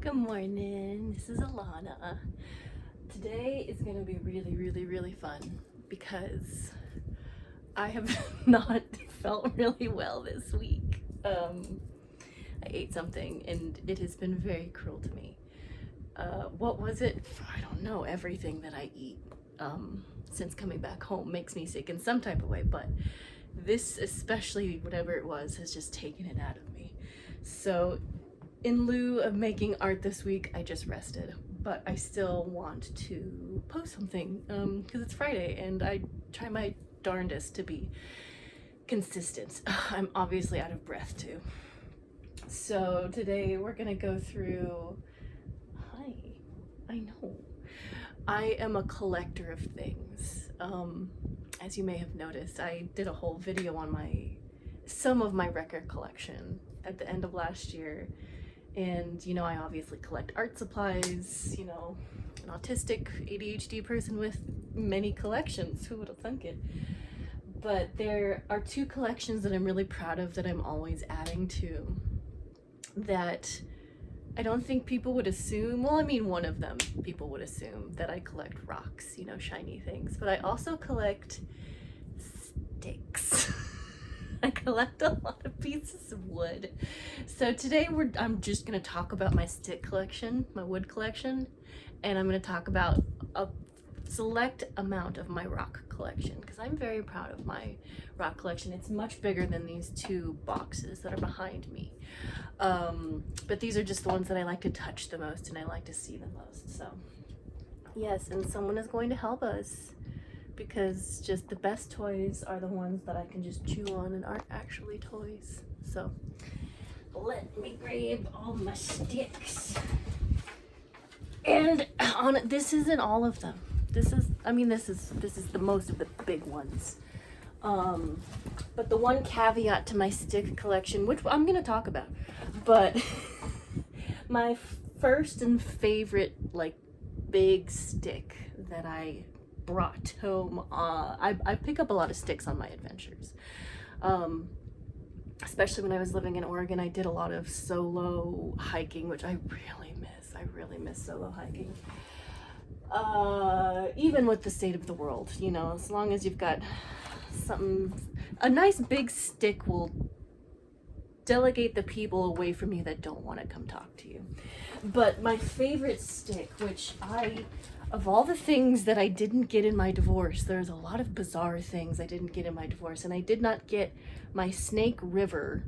Good morning, this is Alana. Today is going to be really fun because I have not felt really well this week. I ate something and it has been very cruel to me. What was it? I don't know. Everything that I eat since coming back home makes me sick in some type of way, but this, especially whatever it was, has just taken it out of me. So in lieu of making art this week, I just rested, but I still want to post something because it's Friday and I try my darndest to be consistent. I'm obviously out of breath too. So today we're gonna go through, hi, I know. I am a collector of things. As you may have noticed, I did a whole video on some of my record collection at the end of last year. And, you know, I obviously collect art supplies, you know, an autistic ADHD person with many collections, who would have thunk it? But there are two collections that I'm really proud of that I'm always adding to that I don't think people would assume. Well, I mean, one of them, people would assume that I collect rocks, you know, shiny things, but I also collect sticks. I collect a lot of pieces of wood. So today I'm just gonna talk about my stick collection, my wood collection, and I'm gonna talk about a select amount of my rock collection because I'm very proud of my rock collection. It's much bigger than these two boxes that are behind me. But these are just the ones that I like to touch the most and I like to see the most. So yes, and someone is going to help us, because just the best toys are the ones that I can just chew on and aren't actually toys. So let me grab all my sticks. And this isn't all of them. This is the most of the big ones. But the one caveat to my stick collection, which I'm gonna talk about, but my first and favorite like big stick that I brought home, I pick up a lot of sticks on my adventures, especially when I was living in Oregon. I did a lot of solo hiking, which I really miss solo hiking, even with the state of the world, you know. As long as you've got a nice big stick will delegate the people away from you that don't want to come talk to you. But my favorite stick, which of all the things that I didn't get in my divorce, there's a lot of bizarre things I didn't get in my divorce, and I did not get my Snake River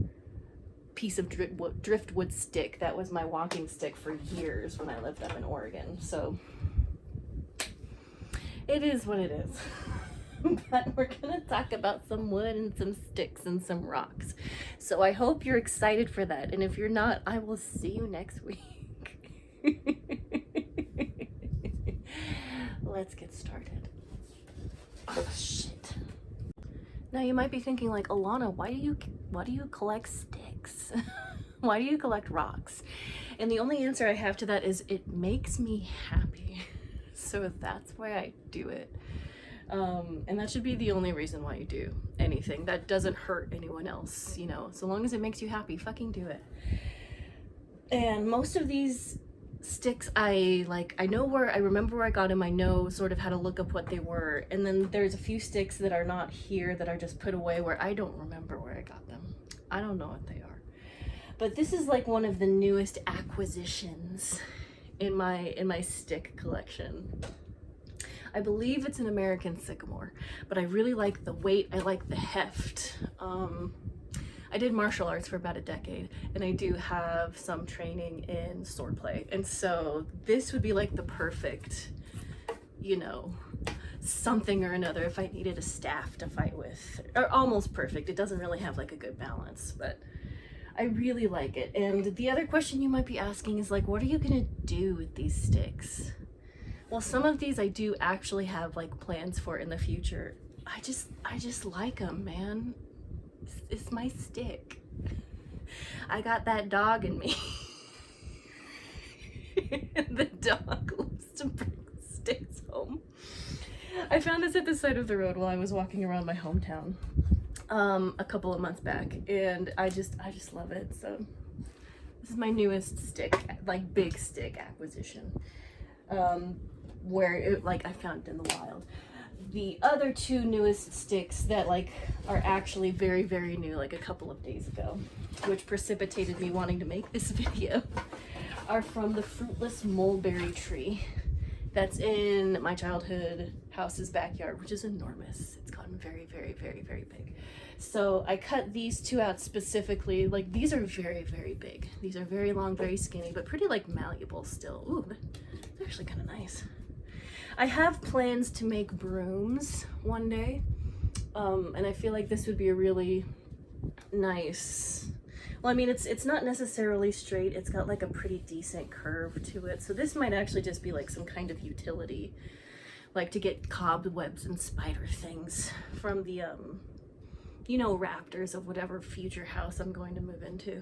piece of driftwood stick. That was my walking stick for years when I lived up in Oregon. So it is what it is. But we're gonna talk about some wood and some sticks and some rocks. So I hope you're excited for that. And if you're not, I will see you next week. Let's get started. Oh shit. Now you might be thinking like, Alana, why do you collect sticks? Why do you collect rocks? And the only answer I have to that is it makes me happy. So that's why I do it. And that should be the only reason why you do anything that doesn't hurt anyone else, you know. So long as it makes you happy, fucking do it. And most of these sticks I remember where I got them. I know sort of how to look up what they were, and then there's a few sticks that are not here that are just put away where I don't remember where I got them. I don't know what they are. But this is like one of the newest acquisitions in my stick collection. I believe it's an American sycamore, but I really like the weight. I like the heft. I did martial arts for about a decade, and I do have some training in swordplay. And so this would be like the perfect, you know, something or another if I needed a staff to fight with. Or almost perfect. It doesn't really have like a good balance, but I really like it. And the other question you might be asking is like, what are you gonna do with these sticks? Well, some of these I do actually have like plans for in the future. I just like them, man. It's my stick. I got that dog in me. The dog loves to bring sticks home. I found this at the side of the road while I was walking around my hometown a couple of months back, and I just love it. So This is my newest stick, like big stick acquisition. Where it, like I found it in the wild. The other two newest sticks that like are actually very, very new, like a couple of days ago, which precipitated me wanting to make this video, are from the fruitless mulberry tree that's in my childhood house's backyard, which is enormous. It's gotten very, very, very, very big. So I cut these two out specifically. Like these are very, very big. These are very long, very skinny, but pretty like malleable still. Ooh, they're actually kind of nice. I have plans to make brooms one day, and I feel like this would be a really nice, well, I mean, it's not necessarily straight, it's got like a pretty decent curve to it, so this might actually just be like some kind of utility, like to get cobwebs and spider things from the, you know, rafters of whatever future house I'm going to move into.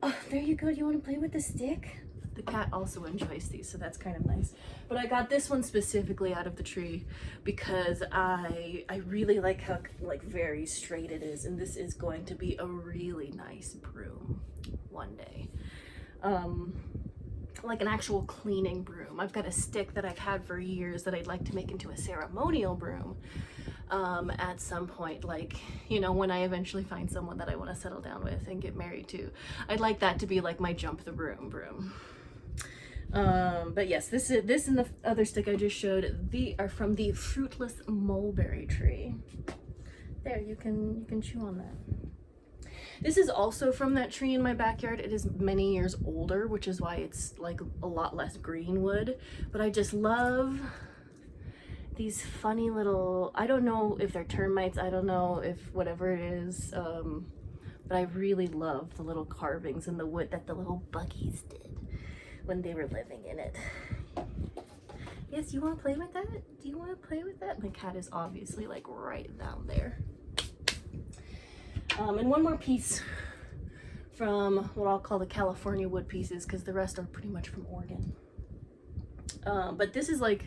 Oh, there you go. Do you want to play with the stick? The cat also enjoys these, so that's kind of nice. But I got this one specifically out of the tree because I really like how like very straight it is, and this is going to be a really nice broom one day. Like an actual cleaning broom. I've got a stick that I've had for years that I'd like to make into a ceremonial broom at some point, like, you know, when I eventually find someone that I want to settle down with and get married to. I'd like that to be like my jump the broom broom. But yes, this and the other stick I just showed, they are from the fruitless mulberry tree. There, you can chew on that. This is also from that tree in my backyard. It is many years older, which is why it's like a lot less green wood, but I just love these funny little, I don't know if they're termites, I don't know if whatever it is, but I really love the little carvings in the wood that the little buggies did when they were living in it. Yes, you want to play with that? Do you want to play with that? My cat is obviously like right down there. And one more piece from what I'll call the California wood pieces, because the rest are pretty much from Oregon. But this is like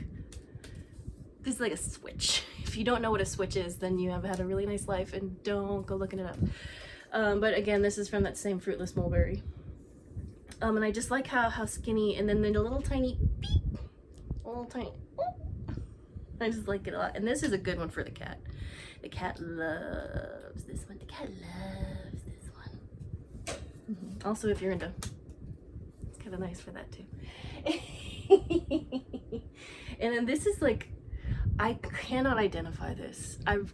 a switch. If you don't know what a switch is, then you have had a really nice life and don't go looking it up. But again, this is from that same fruitless mulberry. And I just like how skinny, and then the little tiny beep, I just like it a lot. And this is a good one for the cat. The cat loves this one. The cat loves this one. Mm-hmm. Also, if you're into, it's kind of nice for that too. And then this is like, I cannot identify this. I have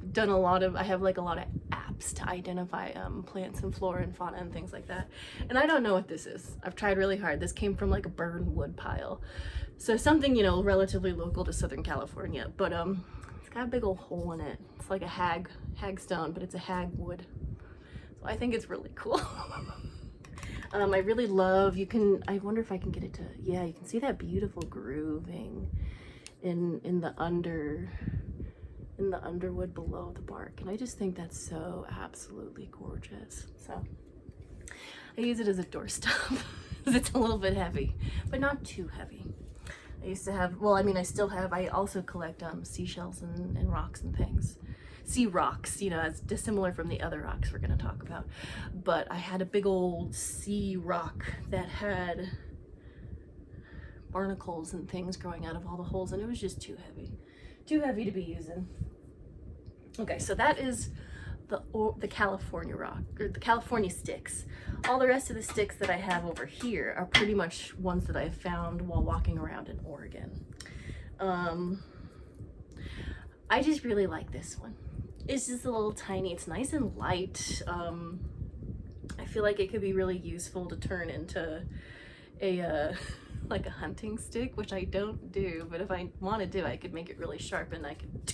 like a lot of apps to identify plants and flora and fauna and things like that. And I don't know what this is. I've tried really hard. This came from like a burned wood pile. So something, you know, relatively local to Southern California, but it's got a big old hole in it. It's like a hag stone, but it's a hag wood. So I think it's really cool. I really love, I wonder if I can get it to, yeah, you can see that beautiful grooving in the underwood below the bark, and I just think that's so absolutely gorgeous. So I use it as a doorstop because it's a little bit heavy, but not too heavy. I used to have, well, I mean, I still have, I also collect seashells and rocks and things. Sea rocks, you know, as dissimilar from the other rocks we're going to talk about. But I had a big old sea rock that had barnacles and things growing out of all the holes, and it was just too heavy to be using. Okay, so that is the California rock, or the California sticks. All the rest of the sticks that I have over here are pretty much ones that I found while walking around in Oregon. I just really like this one. It's just a little tiny, it's nice and light. I feel like it could be really useful to turn into a like a hunting stick, which I don't do, but if I wanted to, I could make it really sharp and I could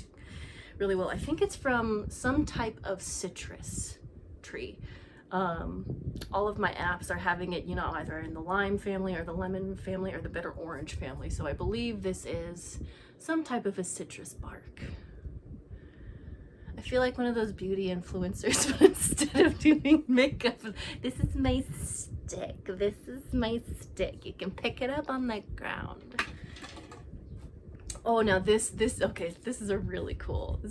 really well. I think it's from some type of citrus tree. All of my apps are having it, you know, either in the lime family or the lemon family or the bitter orange family. So I believe this is some type of a citrus bark. I feel like one of those beauty influencers, but instead of doing makeup, this is my stick. This is my stick. You can pick it up on the ground. Oh, now okay, this is a really cool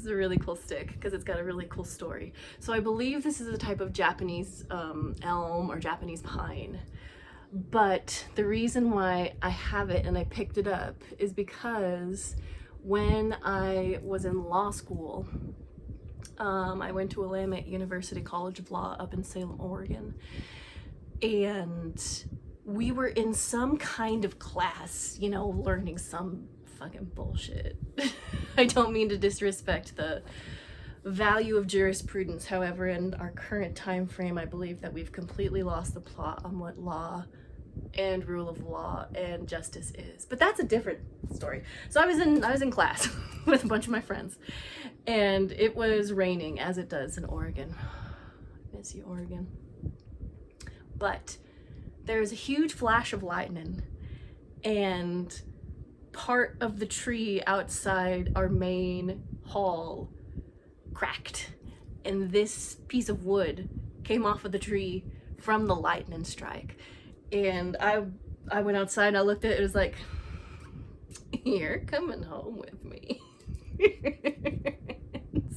stick because it's got a really cool story. So I believe this is a type of Japanese elm or Japanese pine. But the reason why I have it and I picked it up is because when I was in law school, I went to Willamette University College of Law up in Salem, Oregon, and we were in some kind of class, you know, learning some fucking bullshit. I don't mean to disrespect the value of jurisprudence. However, in our current time frame, I believe that we've completely lost the plot on what law and rule of law and justice is. But that's a different story. So I was in class with a bunch of my friends, and it was raining, as it does in Oregon. I miss you, Oregon. But there was a huge flash of lightning, and part of the tree outside our main hall cracked, and this piece of wood came off of the tree from the lightning strike. And I went outside and I looked at it, it was like, you're coming home with me.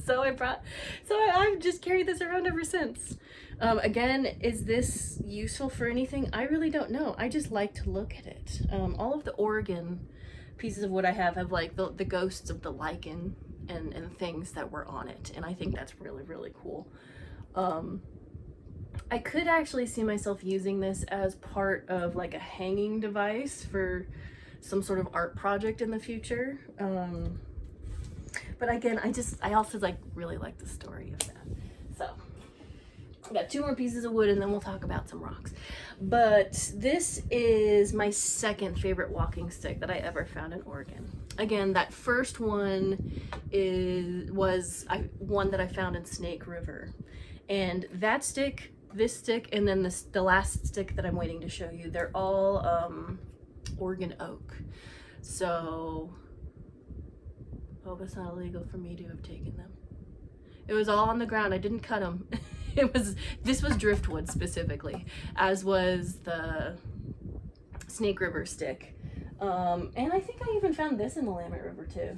So I've just carried this around ever since. Again, is this useful for anything? I really don't know. I just like to look at it. All of the Oregon pieces of wood I have like the ghosts of the lichen and things that were on it, and I think that's really, really cool. I could actually see myself using this as part of like a hanging device for some sort of art project in the future. But again, I also really like the story of that. So I got 2 more pieces of wood and then we'll talk about some rocks. But this is my second favorite walking stick that I ever found in Oregon. Again, that first one was one that I found in Snake River. And that stick, this stick, and then the last stick that I'm waiting to show you, they're all Oregon oak. So hope it's not illegal for me to have taken them. It was all on the ground. I didn't cut them. This was driftwood specifically, as was the Snake River stick. And I think I even found this in the Willamette River too.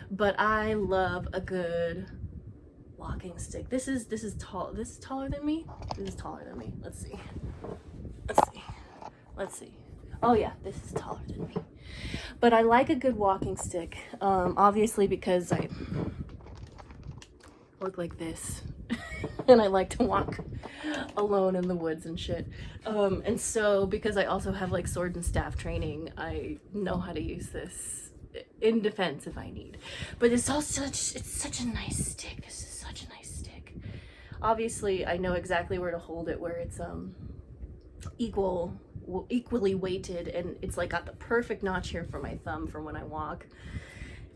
But I love a good walking stick. This is tall. This is taller than me. This is taller than me. Let's see. Oh yeah, this is taller than me. But I like a good walking stick, obviously because I look like this and I like to walk alone in the woods and shit. And so because I also have like sword and staff training, I know how to use this in defense if I need. But it's such a nice stick. This is such a nice stick. Obviously I know exactly where to hold it, where it's equally weighted, and it's like got the perfect notch here for my thumb for when I walk.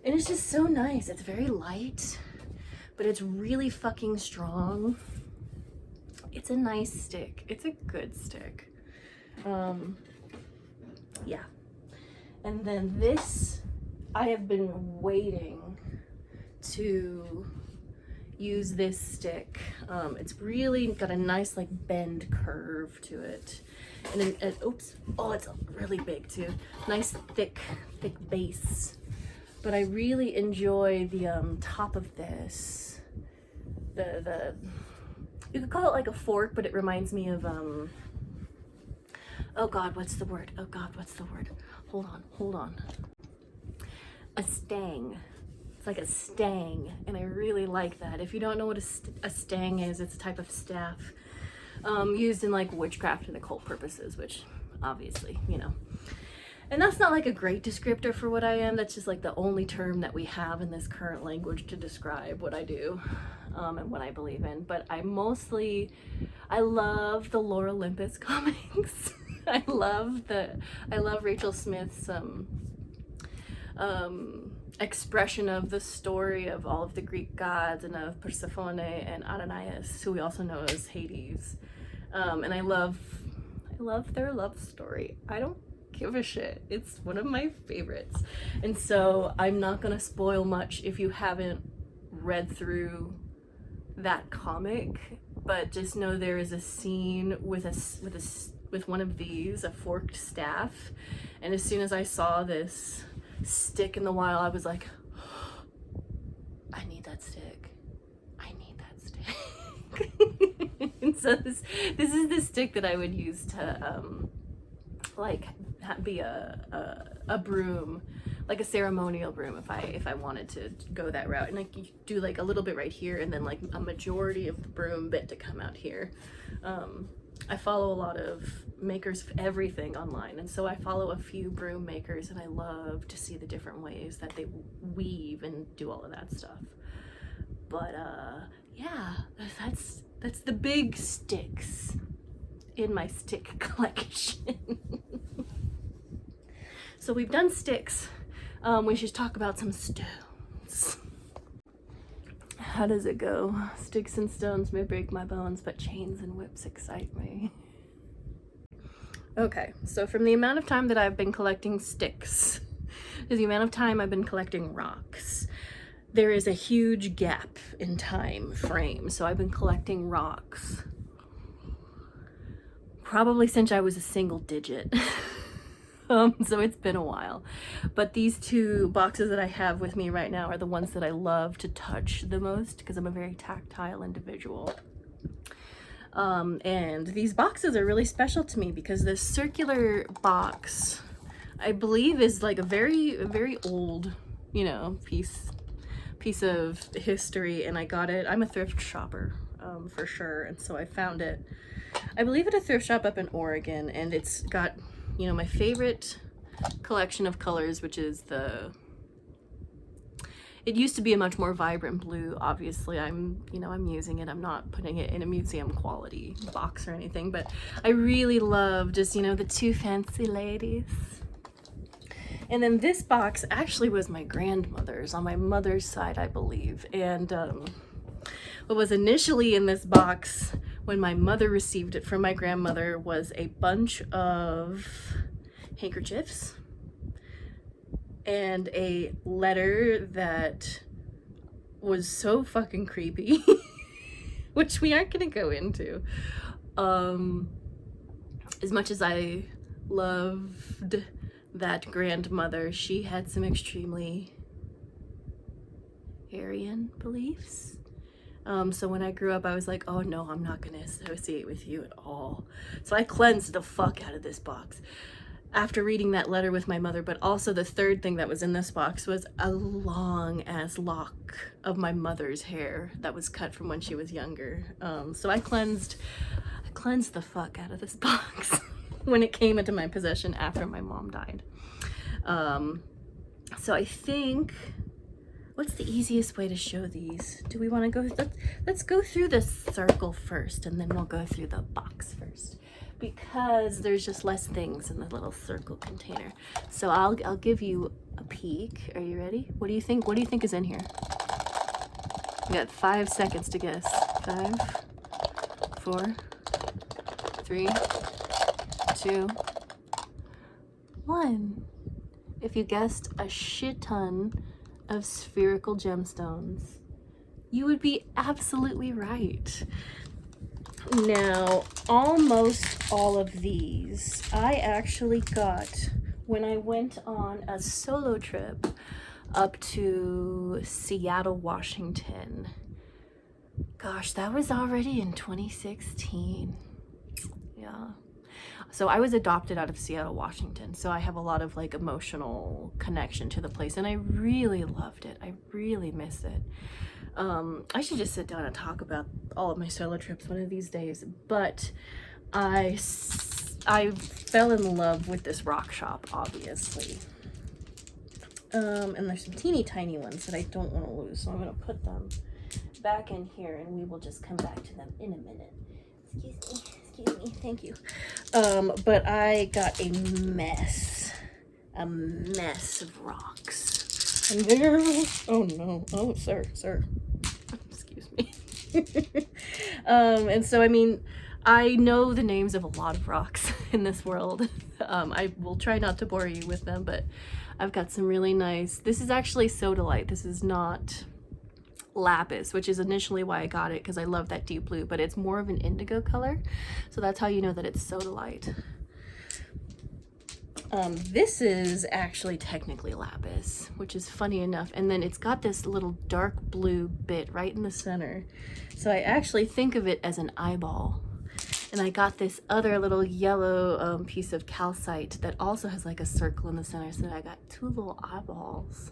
And it's just so nice. It's very light, but it's really fucking strong. It's a nice stick. It's a good stick. Yeah. And then this, I have been waiting to use this stick. It's really got a nice like bend curve to it. And then, oops, oh, it's really big too. Nice thick base. But I really enjoy the top of this. You could call it like a fork, but it reminds me of oh God, what's the word? Hold on. A stang. It's like a stang, and I really like that. If you don't know what a stang is, it's a type of staff used in like witchcraft and occult purposes, which obviously, you know. And that's not like a great descriptor for what I am. That's just like the only term that we have in this current language to describe what I do and what I believe in. But I love the Lore Olympus comics. I love Rachel Smith's expression of the story of all of the Greek gods and of Persephone and Adonais, who we also know as Hades. And I love their love story. I don't give a shit. It's one of my favorites. And so I'm not gonna spoil much if you haven't read through that comic, but just know there is a scene with one of these, a forked staff. And as soon as I saw this stick in the wild, I was like, I need that stick. I need that stick. And so this is the stick that I would use to like be a broom, like a ceremonial broom, if I wanted to go that route. And like you do like a little bit right here, and then like a majority of the broom bit to come out here. I follow a lot of makers of everything online, and so I follow a few broom makers, and I love to see the different ways that they weave and do all of that stuff. But yeah, that's the big sticks in my stick collection. So we've done sticks. We should talk about some stones. How does it go? Sticks and stones may break my bones, but chains and whips excite me. Okay, so from the amount of time that I've been collecting sticks to the amount of time I've been collecting rocks, there is a huge gap in time frame. So I've been collecting rocks probably since I was a single digit. So it's been a while, but these two boxes that I have with me right now are the ones that I love to touch the most because I'm a very tactile individual. And these boxes are really special to me because this circular box, I believe, is like a very, very old, you know, piece of history, and I got it. I'm a thrift shopper, for sure, and so I found it, I believe, at a thrift shop up in Oregon, and it's got, you know, my favorite collection of colors, which is it used to be a much more vibrant blue. Obviously, I'm using it. I'm not putting it in a museum quality box or anything, but I really love just, you know, the two fancy ladies. And then this box actually was my grandmother's, on my mother's side, I believe. And what was initially in this box when my mother received it from my grandmother was a bunch of handkerchiefs and a letter that was so fucking creepy, which we aren't gonna go into. As much as I loved that grandmother, she had some extremely Aryan beliefs. So when I grew up, I was like, oh no, I'm not gonna associate with you at all. So I cleansed the fuck out of this box after reading that letter with my mother. But also the third thing that was in this box was a long ass lock of my mother's hair that was cut from when she was younger. So I cleansed the fuck out of this box when it came into my possession after my mom died. So I think, what's the easiest way to show these? Do we want to go, let's go through the circle first, and then we'll go through the box first, because there's just less things in the little circle container. So I'll give you a peek. Are you ready? What do you think? What do you think is in here? You got 5 seconds to guess. 5, 4, 3, 2, 1. If you guessed a shit ton of spherical gemstones, you would be absolutely right. Now, almost all of these I actually got when I went on a solo trip up to Seattle, Washington. Gosh, that was already in 2016. Yeah. So I was adopted out of Seattle, Washington, so I have a lot of like emotional connection to the place, and I really loved it. I really miss it. I should just sit down and talk about all of my solo trips one of these days, but I fell in love with this rock shop, obviously. And there's some teeny tiny ones that I don't want to lose, so I'm going to put them back in here, and we will just come back to them in a minute. Excuse me, thank you. But I got a mess of rocks. And there, oh no, oh sir, excuse me. And so, I mean, I know the names of a lot of rocks in this world. I will try not to bore you with them, but I've got some really nice, this is actually sodalite. This is not lapis, which is initially why I got it, because I love that deep blue, but it's more of an indigo color, so that's how you know that it's sodalite. This is actually technically lapis, which is funny enough. And then it's got this little dark blue bit right in the center. So I actually think of it as an eyeball. And I got this other little yellow piece of calcite that also has like a circle in the center. So I got two little eyeballs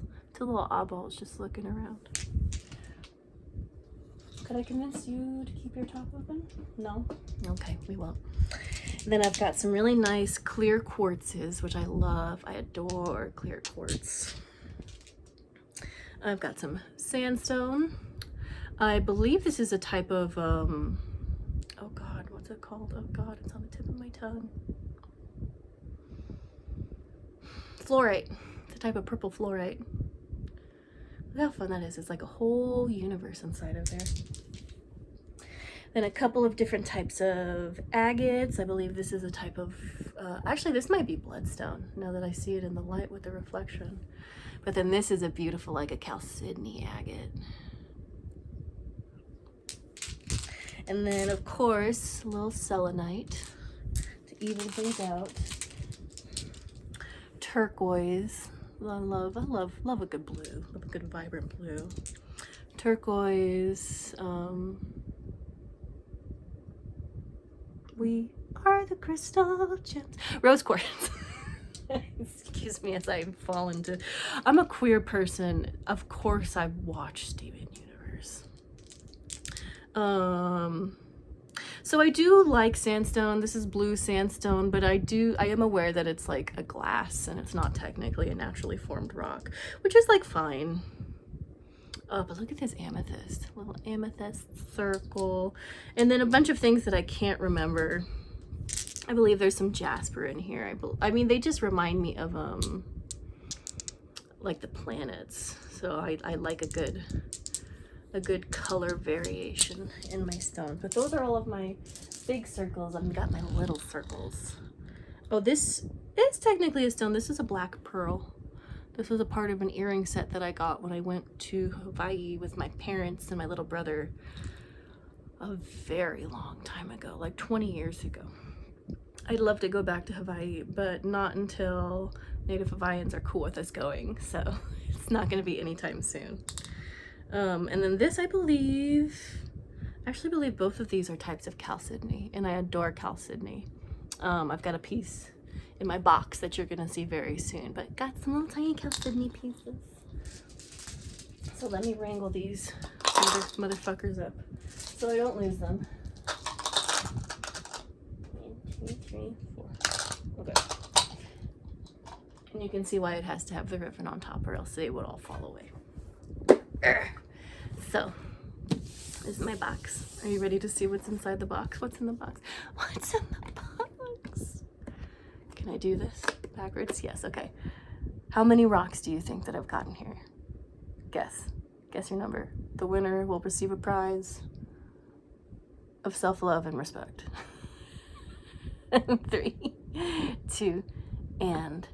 just looking around. Could I convince you to keep your top open? No? Okay, we won't. And then I've got some really nice clear quartzes, which I love. I adore clear quartz. I've got some sandstone. I believe this is a type of, oh God, what's it called? Oh God, it's on the tip of my tongue. Fluorite. It's a type of purple fluorite. Look how fun that is. It's like a whole universe inside of there. Then a couple of different types of agates. I believe this is a type of, actually this might be bloodstone now that I see it in the light with the reflection. But then this is a beautiful, like a chalcedony agate. And then of course, a little selenite to even things out. Turquoise. I love a good blue. Love a good vibrant blue. Turquoise. We are the crystal gems. Rose quartz. Excuse me as I fall into. I'm a queer person. Of course, I watch Steven Universe. So I do like sandstone. This is blue sandstone, but I am aware that it's like a glass and it's not technically a naturally formed rock, which is like fine. Oh, but look at this amethyst, little amethyst circle, and then a bunch of things that I can't remember. I believe there's some jasper in here. I mean, they just remind me of like the planets. So I like a good color variation in my stone. But those are all of my big circles. I've got my little circles. Oh, this is technically a stone. This is a black pearl. This was a part of an earring set that I got when I went to Hawaii with my parents and my little brother a very long time ago, like 20 years ago. I'd love to go back to Hawaii, but not until Native Hawaiians are cool with us going. So it's not going to be anytime soon. And then this, I actually believe both of these are types of chalcedony, and I adore chalcedony. I've got a piece in my box that you're gonna see very soon, but got some little tiny chalcedony pieces. So let me wrangle these motherfuckers up so I don't lose them. 1, 2, 3, 4. Okay. And you can see why it has to have the ribbon on top, or else they would all fall away. So, this is my box. Are you ready to see what's inside the box? What's in the box? What's in the box? Can I do this backwards? Yes, okay. How many rocks do you think that I've gotten here? Guess. Guess your number. The winner will receive a prize of self-love and respect. 3, 2, and...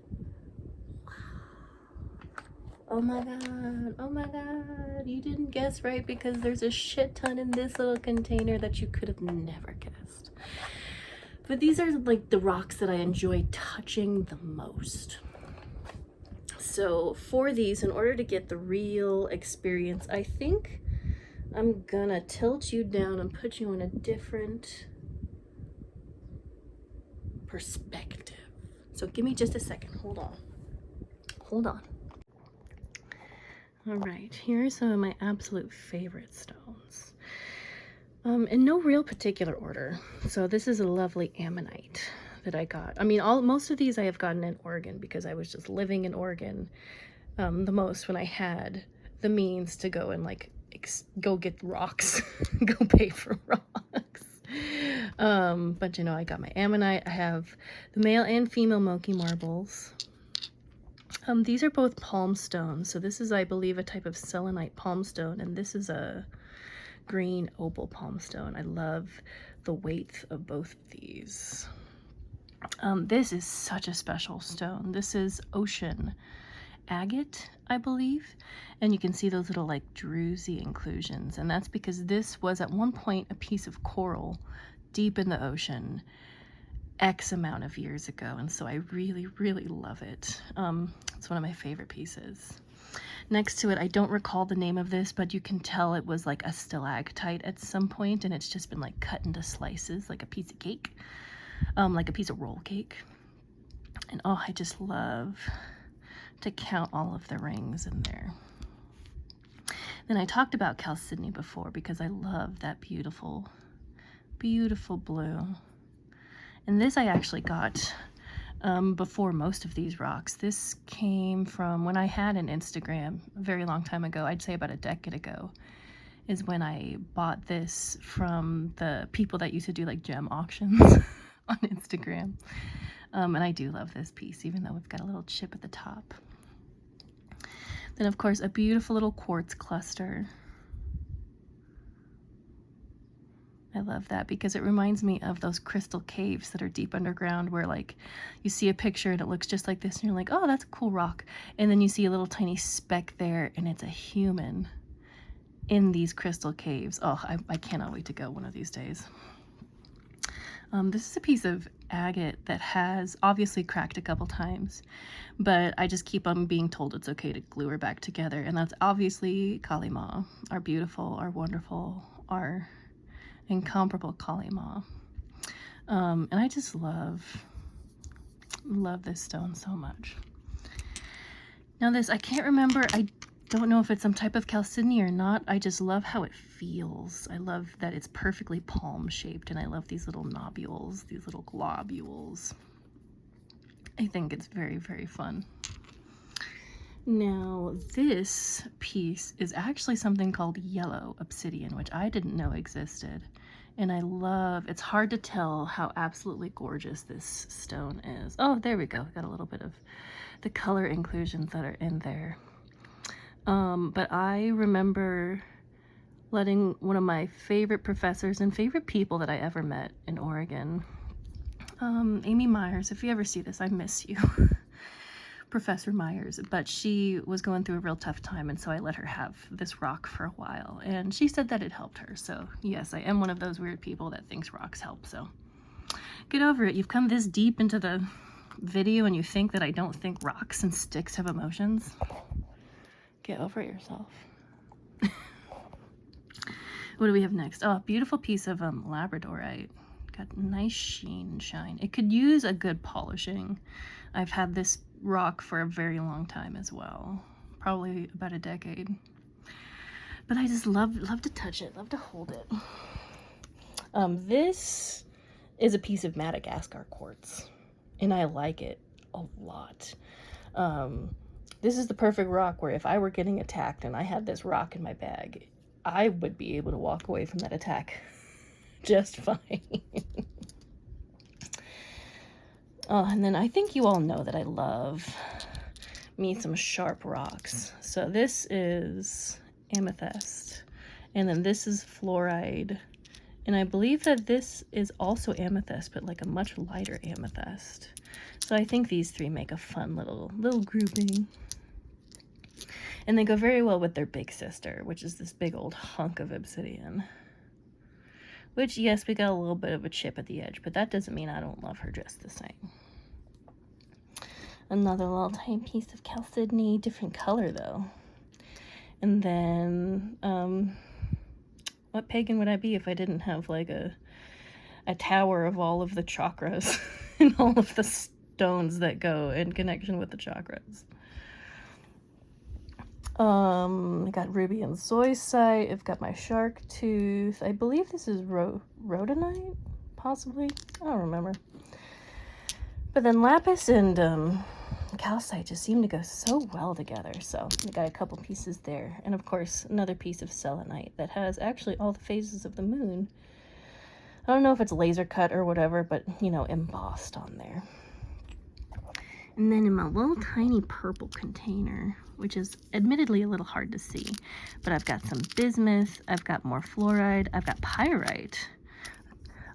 Oh my god, you didn't guess right because there's a shit ton in this little container that you could have never guessed. But these are like the rocks that I enjoy touching the most. So for these, in order to get the real experience, I think I'm gonna tilt you down and put you in a different perspective. So give me just a second, hold on. All right, here are some of my absolute favorite stones. In no real particular order. So this is a lovely ammonite that I got. I mean, most of these I have gotten in Oregon because I was just living in Oregon the most when I had the means to go and like go get rocks, go pay for rocks. But you know, I got my ammonite. I have the male and female Moki marbles. These are both palm stones. So this is, I believe, a type of selenite palm stone, and this is a green opal palm stone. I love the weight of both of these. This is such a special stone. This is ocean agate, I believe, and you can see those little like druzy inclusions, and that's because this was at one point a piece of coral deep in the ocean, X amount of years ago, and so I really, really love it. It's one of my favorite pieces. Next to it, I don't recall the name of this, but you can tell it was like a stalactite at some point, and it's just been like cut into slices like a piece of cake, like a piece of roll cake. And oh, I just love to count all of the rings in there. Then I talked about Chalcedony before because I love that beautiful, beautiful blue. And this I actually got before most of these rocks. This came from when I had an Instagram a very long time ago. I'd say about a decade ago is when I bought this from the people that used to do like gem auctions on Instagram. And I do love this piece, even though we've got a little chip at the top. Then, of course, a beautiful little quartz cluster. I love that because it reminds me of those crystal caves that are deep underground where, like, you see a picture and it looks just like this and you're like, oh, that's a cool rock. And then you see a little tiny speck there and it's a human in these crystal caves. Oh, I cannot wait to go one of these days. This is a piece of agate that has obviously cracked a couple times, but I just keep on being told it's okay to glue her back together. And that's obviously Kali Ma, our beautiful, our wonderful, our incomparable Kali Ma. And I just love this stone so much. Now this, I can't remember, I don't know if it's some type of chalcedony or not. I just love how it feels. I love that it's perfectly palm shaped, and I love these little nobules, these little globules. I think it's very, very fun. Now this piece is actually something called yellow obsidian, which I didn't know existed. And I love, it's hard to tell how absolutely gorgeous this stone is. Oh, there we go. Got a little bit of the color inclusions that are in there. But I remember letting one of my favorite professors and favorite people that I ever met in Oregon, Amy Myers, if you ever see this, I miss you, Professor Myers, but she was going through a real tough time, and so I let her have this rock for a while, and she said that it helped her. So yes, I am one of those weird people that thinks rocks help, so get over it. You've come this deep into the video and you think that I don't think rocks and sticks have emotions? Get over it yourself. What do we have next? Oh, a beautiful piece of labradorite. Got nice sheen and shine. It could use a good polishing. I've had this rock for a very long time as well, probably about a decade. But I just love to touch it, love to hold it. This is a piece of Madagascar quartz, and I like it a lot. This is the perfect rock where if I were getting attacked and I had this rock in my bag, I would be able to walk away from that attack just fine. And then I think you all know that I love me some sharp rocks. So this is amethyst, and then this is fluoride, and I believe that this is also amethyst, but like a much lighter amethyst. So I think these three make a fun little grouping. And they go very well with their big sister, which is this big old hunk of obsidian. Which, yes, we got a little bit of a chip at the edge, but that doesn't mean I don't love her just the same. Another little tiny piece of chalcedony, different color though. And then, what pagan would I be if I didn't have like a tower of all of the chakras and all of the stones that go in connection with the chakras? I got ruby and zoisite. I've got my shark tooth. I believe this is rhodonite, possibly. I don't remember. But then lapis and calcite just seem to go so well together. So I got a couple pieces there. And of course, another piece of selenite that has actually all the phases of the moon. I don't know if it's laser cut or whatever, but, you know, embossed on there. And then in my little tiny purple container, which is admittedly a little hard to see, but I've got some bismuth, I've got more fluoride, I've got pyrite.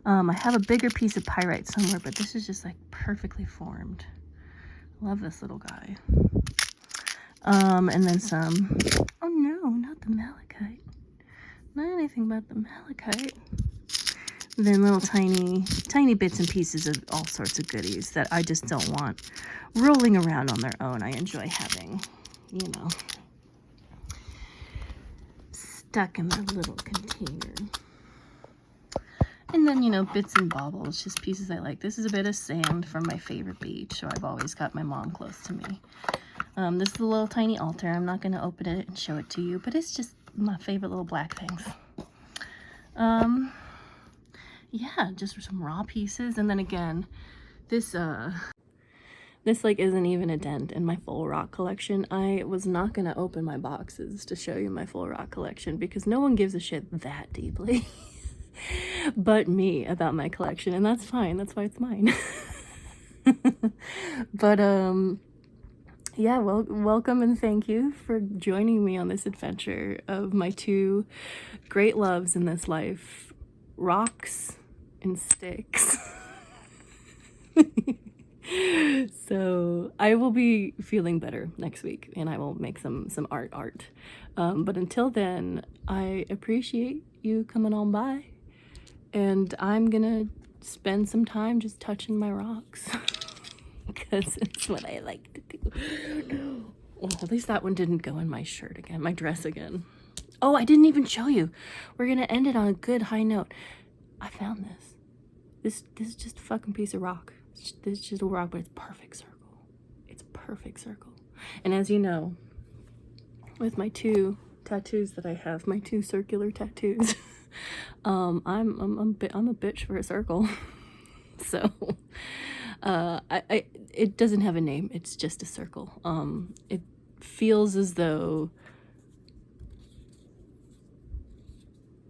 I have a bigger piece of pyrite somewhere, but this is just like perfectly formed. Love this little guy. And then some, oh no, not the malachite. Not anything but the malachite. Then little tiny bits and pieces of all sorts of goodies that I just don't want rolling around on their own. I enjoy having, you know, stuck in their little container. And then, you know, bits and baubles, just pieces I like. This is a bit of sand from my favorite beach, so I've always got my mom close to me. This is a little tiny altar. I'm not going to open it and show it to you, but it's just my favorite little black things. Yeah, just some raw pieces. And then again, this like isn't even a dent in my full rock collection. I was not going to open my boxes to show you my full rock collection because no one gives a shit that deeply but me about my collection, and that's fine. That's why it's mine. But yeah, well, welcome and thank you for joining me on this adventure of my two great loves in this life, rocks and sticks. So I will be feeling better next week and I will make some art. But until then, I appreciate you coming on by, and I'm gonna spend some time just touching my rocks because it's what I like to do. Well, at least that one didn't go in my shirt again, my dress again. Oh, I didn't even show you. We're gonna end it on a good high note. I found this. This is just a fucking piece of rock. This is just a rock, but it's perfect circle. It's perfect circle. And as you know, with my two tattoos that I have, my two circular tattoos, I'm a bitch for a circle. So it doesn't have a name. It's just a circle. It feels as though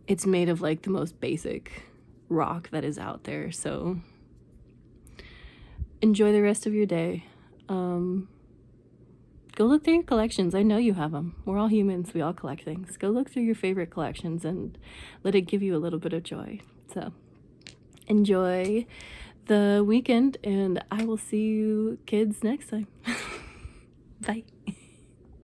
it's made of like the most basic rock that is out there. So enjoy the rest of your day. Go look through your collections. I know you have them. We're all humans. We all collect things. Go look through your favorite collections and let it give you a little bit of joy. So enjoy the weekend, and I will see you kids next time. Bye.